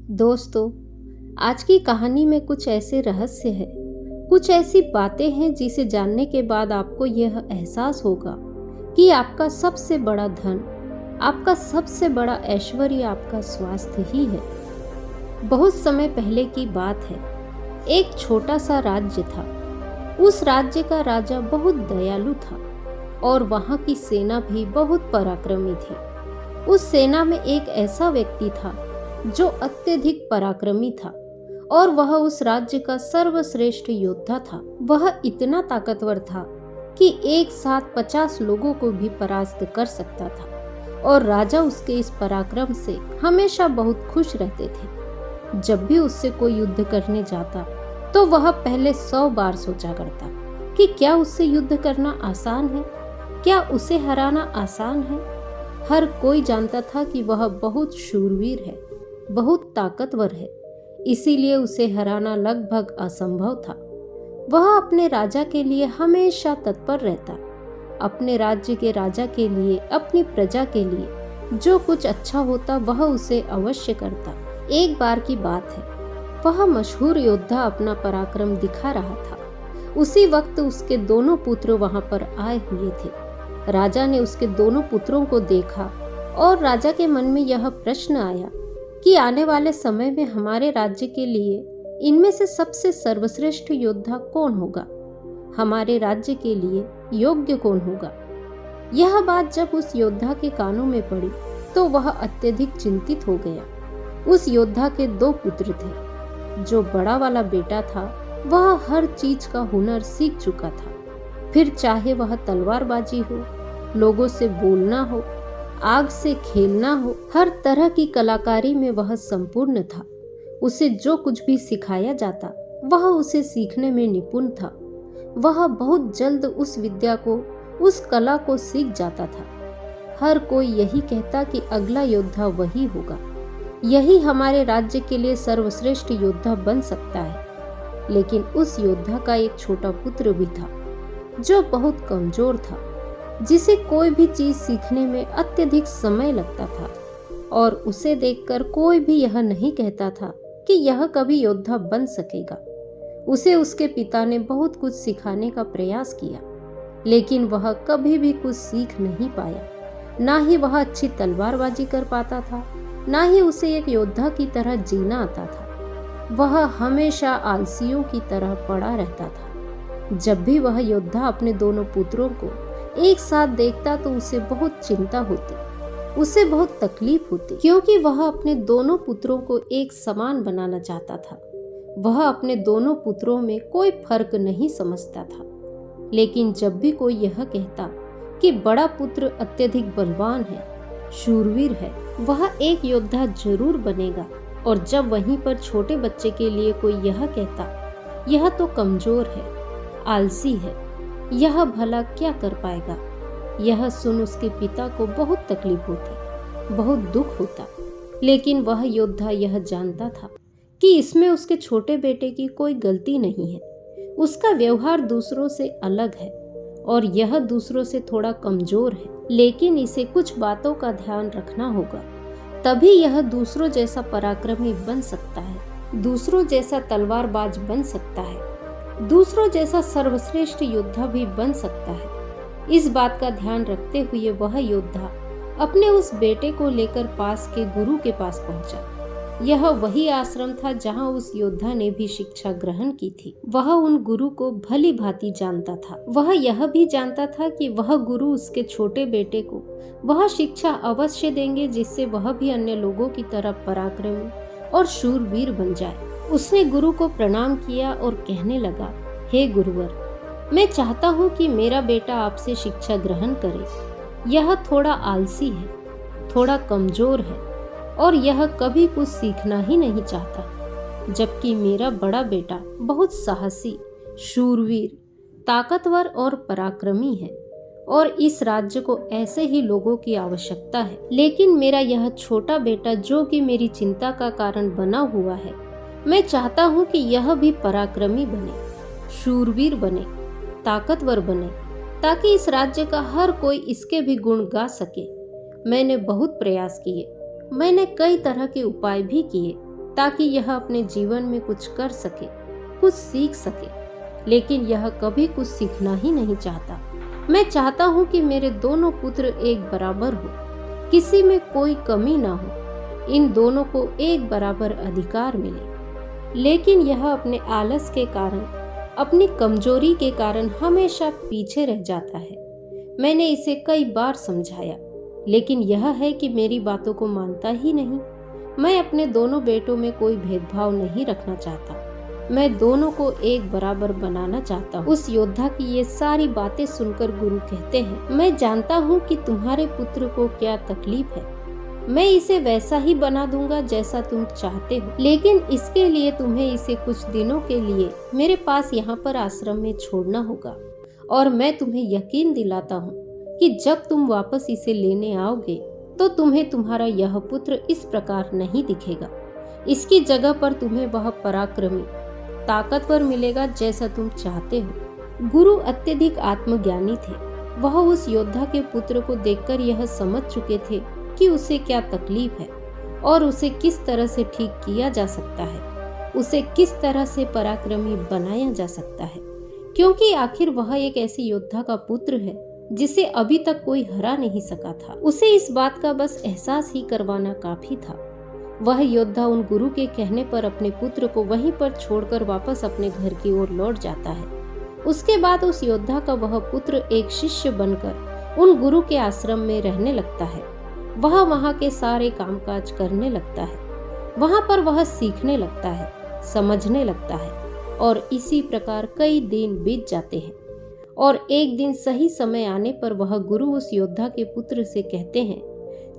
दोस्तों, आज की कहानी में कुछ ऐसे रहस्य हैं, कुछ ऐसी बातें हैं जिसे जानने के बाद आपको यह एहसास होगा कि आपका सबसे बड़ा धन, आपका सबसे बड़ा ऐश्वर्य आपका स्वास्थ्य ही है। बहुत समय पहले की बात है। एक छोटा सा राज्य था। उस राज्य का राजा बहुत दयालु था और वहाँ की सेना भी बहुत पराक्रमी थी। उस सेना में एक ऐसा व्यक्ति था जो अत्यधिक पराक्रमी था और वह उस राज्य का सर्वश्रेष्ठ योद्धा था। वह इतना ताकतवर था कि एक साथ 50 लोगों को भी परास्त कर सकता था और राजा उसके इस पराक्रम से हमेशा बहुत खुश रहते थे। जब भी उससे कोई युद्ध करने जाता तो वह पहले 100 बार सोचा करता कि क्या उससे युद्ध करना आसान है, क्या उसे हराना आसान है। हर कोई जानता था कि वह बहुत शूरवीर है, बहुत ताकतवर है, इसीलिए उसे हराना लगभग असंभव था। वह अपने राजा के लिए हमेशा तत्पर रहता, अपने राज्य के राजा के लिए, अपनी प्रजा के लिए जो कुछ अच्छा होता वह उसे अवश्य करता। एक बार की बात है, वह मशहूर योद्धा अपना पराक्रम दिखा रहा था। उसी वक्त उसके दोनों पुत्र वहां पर आए हुए थे। राजा ने उसके दोनों पुत्रों को देखा और राजा के मन में यह प्रश्न आया कि आने वाले समय में हमारे राज्य के लिए इनमें से सबसे सर्वश्रेष्ठ योद्धा कौन होगा, हमारे राज्य के लिए योग्य कौन होगा। यह बात जब उस योद्धा के कानों में पड़ी तो वह अत्यधिक चिंतित हो गया। उस योद्धा के 2 पुत्र थे। जो बड़ा वाला बेटा था वह हर चीज का हुनर सीख चुका था, फिर चाहे वह तलवारबाजी हो, लोगों से बोलना हो, आग से खेलना हो, हर तरह की कलाकारी में वह संपूर्ण था। उसे जो कुछ भी सिखाया जाता वह उसे सीखने में निपुण था। वह बहुत जल्द उस विद्या को, उस कला को सीख जाता था। हर कोई यही कहता कि अगला योद्धा वही होगा, यही हमारे राज्य के लिए सर्वश्रेष्ठ योद्धा बन सकता है। लेकिन उस योद्धा का एक छोटा पुत्र भी था जो बहुत कमजोर था, जिसे कोई भी चीज सीखने में अत्यधिक समय लगता था और उसे देखकर कोई भी यह नहीं कहता था कि यह कभी योद्धा बन सकेगा। उसे उसके पिता ने बहुत कुछ सिखाने का प्रयास किया, लेकिन वह कभी भी कुछ सीख नहीं पाया। ना ही वह अच्छी तलवारबाजी कर पाता था, ना ही उसे एक योद्धा की तरह जीना आता था। वह हमेशा आलसियों की तरह पड़ा रहता था। जब भी वह योद्धा अपने दोनों पुत्रों को एक साथ देखता तो उसे बहुत चिंता होती, उसे बहुत तकलीफ होती, क्योंकि वह अपने दोनों पुत्रों को एक समान बनाना चाहता था। वह अपने दोनों पुत्रों में कोई फर्क नहीं समझता था। लेकिन जब भी कोई यह कहता कि बड़ा पुत्र अत्यधिक बलवान है, शूरवीर है, वह एक योद्धा जरूर बनेगा, और जब वहीं पर छोटे बच्चे के लिए कोई यह कहता यह तो कमजोर है, आलसी है, यह भला क्या कर पाएगा, यह सुन उसके पिता को बहुत तकलीफ होती, बहुत दुख होता। लेकिन वह योद्धा यह जानता था कि इसमें उसके छोटे बेटे की कोई गलती नहीं है। उसका व्यवहार दूसरों से अलग है और यह दूसरों से थोड़ा कमजोर है, लेकिन इसे कुछ बातों का ध्यान रखना होगा, तभी यह दूसरों जैसा पराक्रमी बन सकता है, दूसरों जैसा तलवारबाज बन सकता है, दूसरों जैसा सर्वश्रेष्ठ योद्धा भी बन सकता है। इस बात का ध्यान रखते हुए वह योद्धा अपने उस बेटे को लेकर पास के गुरु के पास पहुंचा। यह वही आश्रम था जहां उस योद्धा ने भी शिक्षा ग्रहण की थी। वह उन गुरु को भली भांति जानता था। वह यह भी जानता था कि वह गुरु उसके छोटे बेटे को वह शिक्षा अवश्य देंगे जिससे वह भी अन्य लोगों की तरह पराक्रमी और शूरवीर बन जाए। उसने गुरु को प्रणाम किया और कहने लगा, हे गुरुवर, मैं चाहता हूँ कि मेरा बेटा आपसे शिक्षा ग्रहण करे। यह थोड़ा आलसी है, थोड़ा कमजोर है और यह कभी कुछ सीखना ही नहीं चाहता, जबकि मेरा बड़ा बेटा बहुत साहसी, शूरवीर, ताकतवर और पराक्रमी है और इस राज्य को ऐसे ही लोगों की आवश्यकता है। लेकिन मेरा यह छोटा बेटा जो कि मेरी चिंता का कारण बना हुआ है, मैं चाहता हूँ कि यह भी पराक्रमी बने, शूरवीर बने, ताकतवर बने, ताकि इस राज्य का हर कोई इसके भी गुण गा सके। मैंने बहुत प्रयास किए, मैंने कई तरह के उपाय भी किए, ताकि यह अपने जीवन में कुछ कर सके, कुछ सीख सके। लेकिन यह कभी कुछ सीखना ही नहीं चाहता। मैं चाहता हूँ कि मेरे दोनों पुत्र एक बराबर हो, किसी में कोई कमी ना हो, इन दोनों को एक बराबर अधिकार मिले। लेकिन यह अपने आलस के कारण, अपनी कमजोरी के कारण हमेशा पीछे रह जाता है। मैंने इसे कई बार समझाया, लेकिन यह है कि मेरी बातों को मानता ही नहीं। मैं अपने दोनों बेटों में कोई भेदभाव नहीं रखना चाहता। मैं दोनों को एक बराबर बनाना चाहता हूँ। उस योद्धा की ये सारी बातें सुनकर गुरु कहते हैं, मैं जानता हूँ कि तुम्हारे पुत्र को क्या तकलीफ है। मैं इसे वैसा ही बना दूंगा जैसा तुम चाहते हो, लेकिन इसके लिए तुम्हें इसे कुछ दिनों के लिए मेरे पास यहाँ पर आश्रम में छोड़ना होगा। और मैं तुम्हें यकीन दिलाता हूँ कि जब तुम वापस इसे लेने आओगे तो तुम्हें तुम्हारा यह पुत्र इस प्रकार नहीं दिखेगा। इसकी जगह पर तुम्हें वह पराक्रमी, ताकतवर मिलेगा जैसा तुम चाहते हो। गुरु अत्यधिक आत्मज्ञानी थे। वह उस योद्धा के पुत्र को देखकर यह समझ चुके थे कि उसे क्या तकलीफ है और उसे किस तरह से ठीक किया जा सकता है, उसे किस तरह से पराक्रमी बनाया जा सकता है, क्योंकि आखिर वह एक ऐसे योद्धा का पुत्र है जिसे अभी तक कोई हरा नहीं सका था। उसे इस बात का बस एहसास ही करवाना काफी था। वह योद्धा उन गुरु के कहने पर अपने पुत्र को वहीं पर छोड़कर वापस अपने घर की ओर लौट जाता है। उसके बाद उस योद्धा का वह पुत्र एक शिष्य बनकर उन गुरु के आश्रम में रहने लगता है। वह वहाँ के सारे कामकाज करने लगता है। वहाँ पर वह सीखने लगता है, समझने लगता है, और इसी प्रकार कई दिन बीत जाते हैं। और एक दिन सही समय आने पर वह गुरु उस योद्धा के पुत्र से कहते हैं,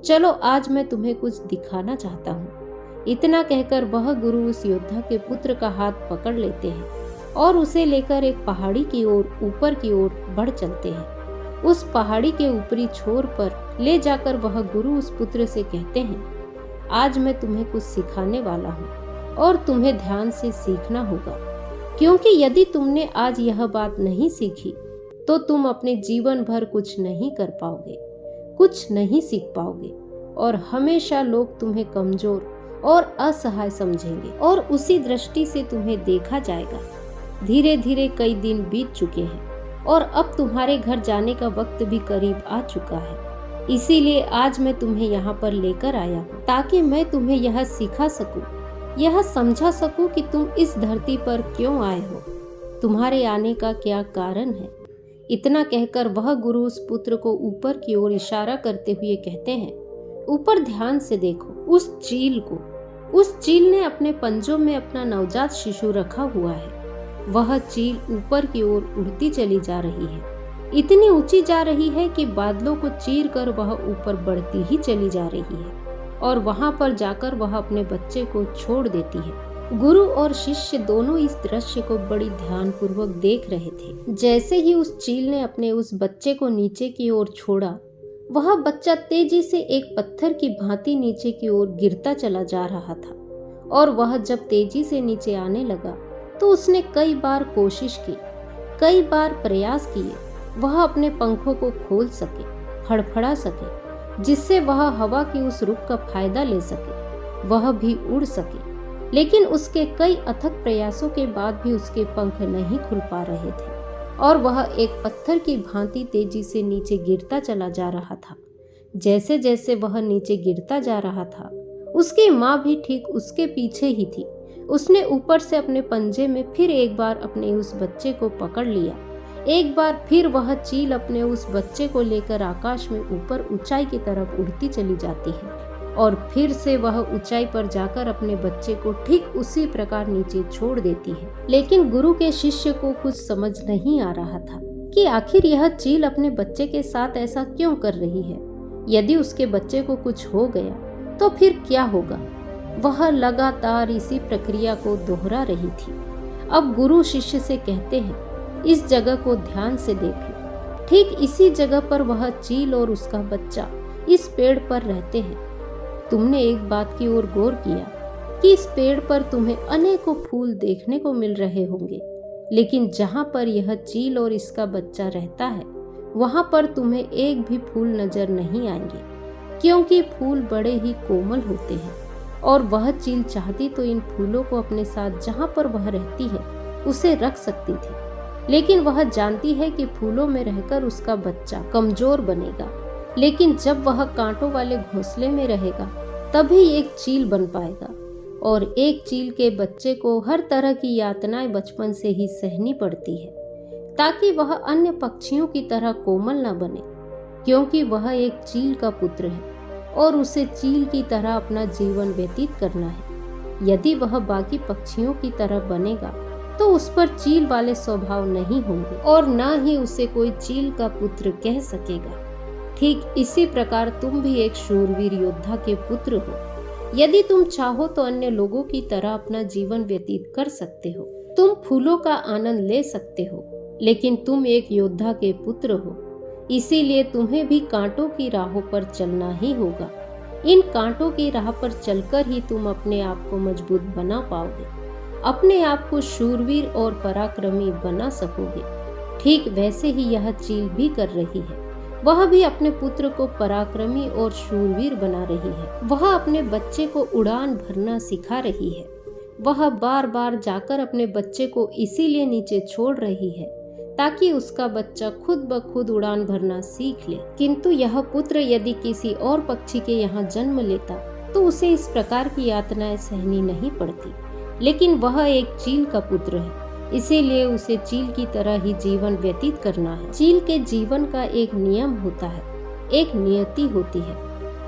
चलो आज मैं तुम्हें कुछ दिखाना चाहता हूँ। इतना कहकर वह गुरु उस योद्धा के पुत्र का हाथ पकड़ लेते हैं और उसे लेकर एक पहाड़ी की ओर ऊपर की ओर बढ़ चलते हैं। उस पहाड़ी के ऊपरी छोर पर ले जाकर वह गुरु उस पुत्र से कहते हैं, आज मैं तुम्हें कुछ सिखाने वाला हूँ और तुम्हें ध्यान से सीखना होगा, क्योंकि यदि तुमने आज यह बात नहीं सीखी तो तुम अपने जीवन भर कुछ नहीं कर पाओगे, कुछ नहीं सीख पाओगे, और हमेशा लोग तुम्हें कमजोर और असहाय समझेंगे और उसी दृष्टि से तुम्हें देखा जाएगा। धीरे धीरे कई दिन बीत चुके हैं और अब तुम्हारे घर जाने का वक्त भी करीब आ चुका है। इसीलिए आज मैं तुम्हें यहाँ पर लेकर आया हूँ ताकि मैं तुम्हें यह सिखा सकूं, यह समझा सकूं कि तुम इस धरती पर क्यों आए हो, तुम्हारे आने का क्या कारण है। इतना कहकर वह गुरु उस पुत्र को ऊपर की ओर इशारा करते हुए कहते हैं, ऊपर ध्यान से देखो उस चील को। उस चील ने अपने पंजों में अपना नवजात शिशु रखा हुआ है। वह चील ऊपर की ओर उड़ती चली जा रही है, इतनी ऊंची जा रही है कि बादलों को चीर कर वह ऊपर बढ़ती ही चली जा रही है और वहां पर जाकर वह अपने बच्चे को छोड़ देती है। गुरु और शिष्य दोनों इस दृश्य को बड़ी ध्यानपूर्वक देख रहे थे। जैसे ही उस चील ने अपने उस बच्चे को नीचे की ओर छोड़ा, वह बच्चा तेजी से एक पत्थर की भांति नीचे की ओर गिरता चला जा रहा था। और वह जब तेजी से नीचे आने लगा तो उसने कई बार कोशिश की, कई बार प्रयास किए वह अपने पंखों को खोल सके, फड़फड़ा सके, जिससे वह हवा की उस रुख का फायदा ले सके, वह भी उड़ सके। लेकिन उसके कई अथक प्रयासों के बाद भी उसके पंख नहीं खुल पा रहे थे और वह एक पत्थर की भांति तेजी से नीचे गिरता चला जा रहा था। जैसे जैसे वह नीचे गिरता जा रहा था, उसकी माँ भी ठीक उसके पीछे ही थी। उसने ऊपर से अपने पंजे में फिर एक बार अपने उस बच्चे को पकड़ लिया। एक बार फिर वह चील अपने उस बच्चे को लेकर आकाश में ऊपर ऊंचाई की तरफ उड़ती चली जाती है और फिर से वह ऊंचाई पर जाकर अपने बच्चे को ठीक उसी प्रकार नीचे छोड़ देती है। लेकिन गुरु के शिष्य को कुछ समझ नहीं आ रहा था कि आखिर यह चील अपने बच्चे के साथ ऐसा क्यों कर रही है। यदि उसके बच्चे को कुछ हो गया तो फिर क्या होगा। वह लगातार इसी प्रक्रिया को दोहरा रही थी। अब गुरु शिष्य से कहते हैं, इस जगह को ध्यान से देख लो। ठीक इसी जगह पर वह चील और उसका बच्चा इस पेड़ पर रहते हैं। तुमने एक बात की ओर गौर किया कि इस पेड़ पर तुम्हें अनेकों फूल देखने को मिल रहे होंगे, लेकिन जहाँ पर यह चील और इसका बच्चा रहता है वहाँ पर तुम्हें एक भी फूल नजर नहीं आएंगे, क्योंकि फूल बड़े ही कोमल होते हैं और वह चील चाहती तो इन फूलों को अपने साथ जहाँ पर वह रहती है उसे रख सकती थी, लेकिन वह जानती है कि फूलों में रहकर उसका बच्चा कमजोर बनेगा, लेकिन जब वह कांटों वाले घोंसले में रहेगा तभी एक चील बन पाएगा। और एक चील के बच्चे को हर तरह की यातनाएं बचपन से ही सहनी पड़ती है ताकि वह अन्य पक्षियों की तरह कोमल न बने, क्योंकि वह एक चील का पुत्र है और उसे चील की तरह अपना जीवन व्यतीत करना है। यदि वह बाकी पक्षियों की तरह बनेगा तो उस पर चील वाले स्वभाव नहीं होंगे और न ही उसे कोई चील का पुत्र कह सकेगा। ठीक इसी प्रकार तुम भी एक शूरवीर योद्धा के पुत्र हो। यदि तुम चाहो तो अन्य लोगों की तरह अपना जीवन व्यतीत कर सकते हो, तुम फूलों का आनंद ले सकते हो, लेकिन तुम एक योद्धा के पुत्र हो, इसीलिए तुम्हें भी कांटों की राहों पर चलना ही होगा। इन कांटों की राह पर चलकर ही तुम अपने आप को मजबूत बना पाओगे, अपने आप को शूरवीर और पराक्रमी बना सकोगे। ठीक वैसे ही यह चील भी कर रही है। वह भी अपने पुत्र को पराक्रमी और शूरवीर बना रही है। वह अपने बच्चे को उड़ान भरना सिखा रही है। वह बार बार जाकर अपने बच्चे को इसीलिए नीचे छोड़ रही है ताकि उसका बच्चा खुद ब खुद उड़ान भरना सीख ले। किंतु यह पुत्र यदि किसी और पक्षी के यहाँ जन्म लेता तो उसे इस प्रकार की यातनाएं सहनी नहीं पड़ती, लेकिन वह एक चील का पुत्र है, इसीलिए उसे चील की तरह ही जीवन व्यतीत करना है। चील के जीवन का एक नियम होता है, एक नियति होती है।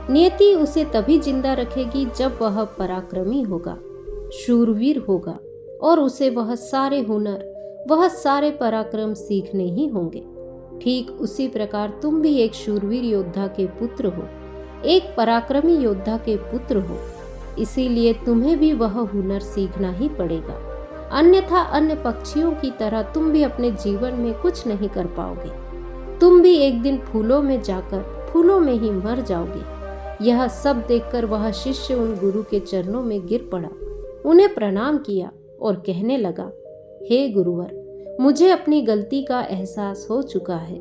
नियति उसे तभी जिंदा रखेगी जब वह पराक्रमी होगा, शूरवीर होगा और उसे वह सारे हुनर, वह सारे पराक्रम सीखने ही होंगे। ठीक उसी प्रकार तुम भी एक शूरवीर योद्धा के पुत्र हो, एक पराक्रमी योद्धा के पुत्र हो, इसीलिए तुम्हें भी वह हुनर सीखना ही पड़ेगा, अन्यथा अन्य पक्षियों की तरह तुम भी अपने जीवन में कुछ नहीं कर पाओगे। तुम भी एक दिन फूलों में जाकर फूलों में ही मर जाओगे। यह सब देखकर वह शिष्य उन गुरु के चरणों में गिर पड़ा, उन्हें प्रणाम किया और कहने लगा, हे गुरुवर, मुझे अपनी गलती का एहसास हो चुका है।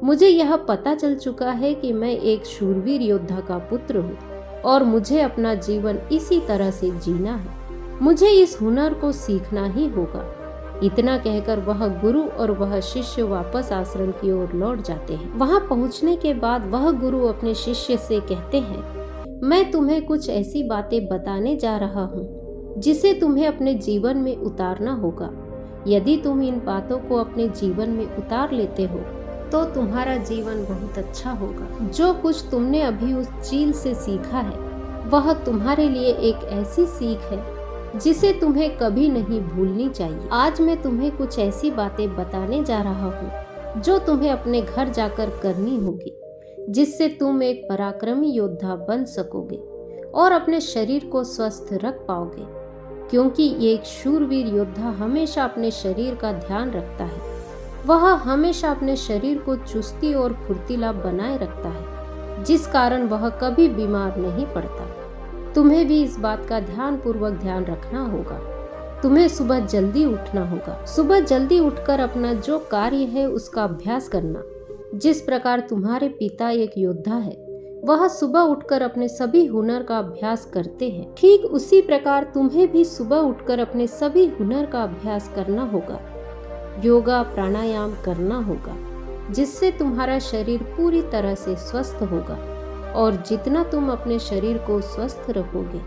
मुझे यह पता चल चुका है कि मैं एक शूरवीर योद्धा का पुत्र हूँ और मुझे अपना जीवन इसी तरह से जीना है। मुझे इस हुनर को सीखना ही होगा। इतना कहकर वह गुरु और वह शिष्य वापस आश्रम की ओर लौट जाते हैं। वहां पहुंचने के बाद वह गुरु अपने शिष्य से कहते हैं, मैं तुम्हें कुछ ऐसी बातें बताने जा रहा हूँ जिसे तुम्हें अपने जीवन में उतारना होगा। यदि तुम इन बातों को अपने जीवन में उतार लेते हो तो तुम्हारा जीवन बहुत अच्छा होगा। जो कुछ तुमने अभी उस चील से सीखा है वह तुम्हारे लिए एक ऐसी सीख है जिसे तुम्हें कभी नहीं भूलनी चाहिए। आज मैं तुम्हें कुछ ऐसी बातें बताने जा रहा हूँ जो तुम्हें अपने घर जाकर करनी होगी, जिससे तुम एक पराक्रमी योद्धा बन सकोगे और अपने शरीर को स्वस्थ रख पाओगे, क्योंकि एक शूरवीर योद्धा हमेशा अपने शरीर का ध्यान रखता है। वह हमेशा अपने शरीर को चुस्ती और फुर्तीला बनाए रखता है, जिस कारण वह कभी बीमार नहीं पड़ता। तुम्हें भी इस बात का ध्यान पूर्वक ध्यान रखना होगा। तुम्हें सुबह जल्दी उठना होगा। सुबह जल्दी उठकर अपना जो कार्य है उसका अभ्यास करना। जिस प्रकार तुम्हारे पिता एक योद्धा है, वह सुबह उठकर अपने सभी हुनर का अभ्यास करते हैं, ठीक उसी प्रकार तुम्हें भी सुबह उठकर अपने सभी हुनर का अभ्यास करना होगा। योगा प्राणायाम करना होगा, जिससे तुम्हारा शरीर पूरी तरह से स्वस्थ होगा। और जितना तुम अपने शरीर को स्वस्थ रखोगे,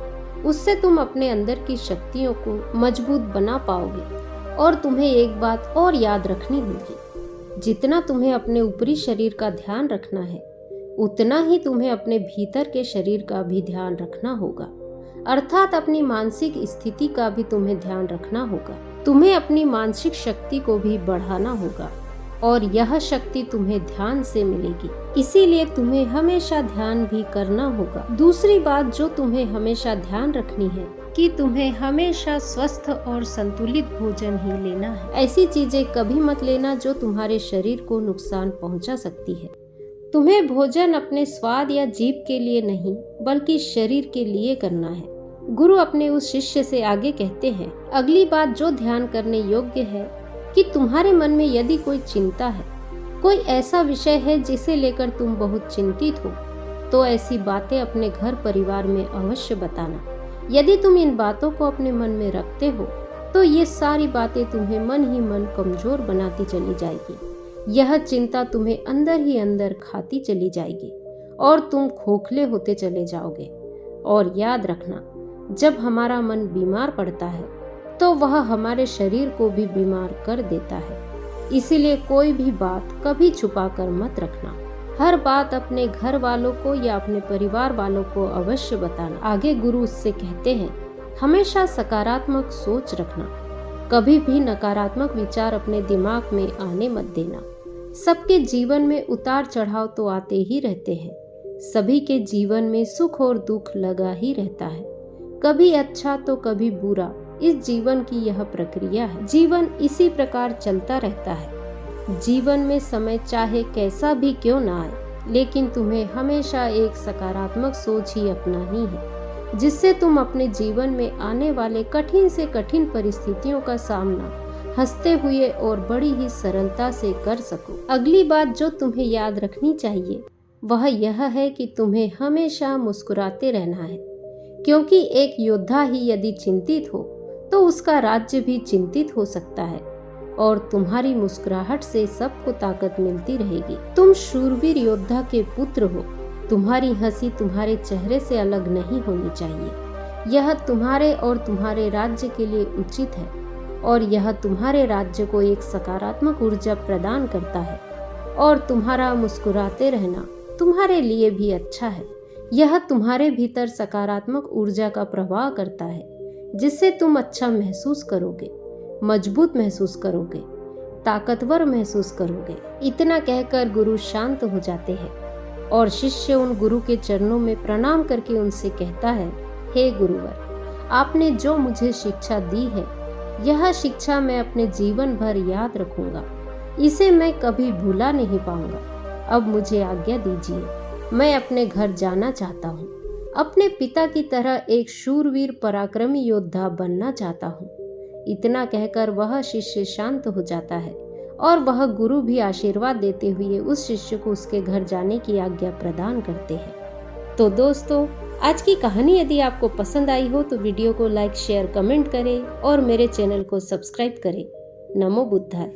उससे तुम अपने अंदर की शक्तियों को मजबूत बना पाओगे। और तुम्हें एक बात और याद रखनी होगी, जितना तुम्हें अपने ऊपरी शरीर का ध्यान रखना है, उतना ही तुम्हें अपने भीतर के शरीर का भी ध्यान रखना होगा, अर्थात अपनी मानसिक स्थिति का भी तुम्हें ध्यान रखना होगा। तुम्हें अपनी मानसिक शक्ति को भी बढ़ाना होगा और यह शक्ति तुम्हें ध्यान से मिलेगी, इसीलिए तुम्हें हमेशा ध्यान भी करना होगा। दूसरी बात जो तुम्हें हमेशा ध्यान रखनी है कि तुम्हें हमेशा स्वस्थ और संतुलित भोजन ही लेना है। ऐसी चीजें कभी मत लेना जो तुम्हारे शरीर को नुकसान पहुंचा सकती है। तुम्हें भोजन अपने स्वाद या जीभ के लिए नहीं बल्कि शरीर के लिए करना है। गुरु अपने उस शिष्य से आगे कहते हैं, अगली बात जो ध्यान करने योग्य है कि तुम्हारे मन में यदि कोई चिंता है, कोई ऐसा विषय है जिसे लेकर तुम बहुत चिंतित हो, तो ऐसी बातें अपने घर परिवार में अवश्य बताना। यदि तुम इन बातों को अपने मन में रखते हो तो ये सारी बातें तुम्हें मन ही मन कमजोर बनाती चली जाएगी। यह चिंता तुम्हें अंदर ही अंदर खाती चली जाएगी और तुम खोखले होते चले जाओगे। और याद रखना, जब हमारा मन बीमार पड़ता है तो वह हमारे शरीर को भी बीमार कर देता है। इसीलिए कोई भी बात कभी छुपा कर मत रखना। हर बात अपने घर वालों को या अपने परिवार वालों को अवश्य बताना। आगे गुरु उससे कहते हैं, हमेशा सकारात्मक सोच रखना। कभी भी नकारात्मक विचार अपने दिमाग में आने मत देना। सबके जीवन में उतार चढ़ाव तो आते ही रहते हैं। सभी के जीवन में सुख और दुख लगा ही रहता है, कभी अच्छा तो कभी बुरा। इस जीवन की यह प्रक्रिया है। जीवन इसी प्रकार चलता रहता है। जीवन में समय चाहे कैसा भी क्यों ना आए, लेकिन तुम्हें हमेशा एक सकारात्मक सोच ही अपनानी है, जिससे तुम अपने जीवन में आने वाले कठिन से कठिन परिस्थितियों का सामना हंसते हुए और बड़ी ही सरलता से कर सको। अगली बात जो तुम्हें याद रखनी चाहिए वह यह है कि तुम्हें हमेशा मुस्कुराते रहना है, क्योंकि एक योद्धा ही यदि चिंतित हो तो उसका राज्य भी चिंतित हो सकता है। और तुम्हारी मुस्कुराहट से सबको ताकत मिलती रहेगी। तुम शूरवीर योद्धा के पुत्र हो। तुम्हारी हंसी तुम्हारे चेहरे से अलग नहीं होनी चाहिए। यह तुम्हारे और तुम्हारे राज्य के लिए उचित है और यह तुम्हारे राज्य को एक सकारात्मक ऊर्जा प्रदान करता है। और तुम्हारा मुस्कुराते रहना तुम्हारे लिए भी अच्छा है। यह तुम्हारे भीतर सकारात्मक ऊर्जा का प्रवाह करता है, जिससे तुम अच्छा महसूस करोगे, मजबूत महसूस करोगे, ताकतवर महसूस करोगे। इतना कहकर गुरु शांत हो जाते हैं और शिष्य उन गुरु के चरणों में प्रणाम करके उनसे कहता है, हे गुरुवर, आपने जो मुझे शिक्षा दी है, यह शिक्षा मैं अपने जीवन भर याद रखूंगा। इसे मैं कभी भूला नहीं पाऊंगा। अब मुझे आज्ञा दीजिए, मैं अपने घर जाना चाहता हूँ। अपने पिता की तरह एक शूरवीर पराक्रमी योद्धा बनना चाहता हूँ। इतना कहकर वह शिष्य शांत हो जाता है और वह गुरु भी आशीर्वाद देते हुए उस शिष्य को उसके घर जाने की आज्ञा प्रदान करते हैं। तो दोस्तों, आज की कहानी यदि आपको पसंद आई हो तो वीडियो को लाइक, शेयर, कमेंट करें और मेरे चैनल को सब्सक्राइब करें। नमो बुद्धाय।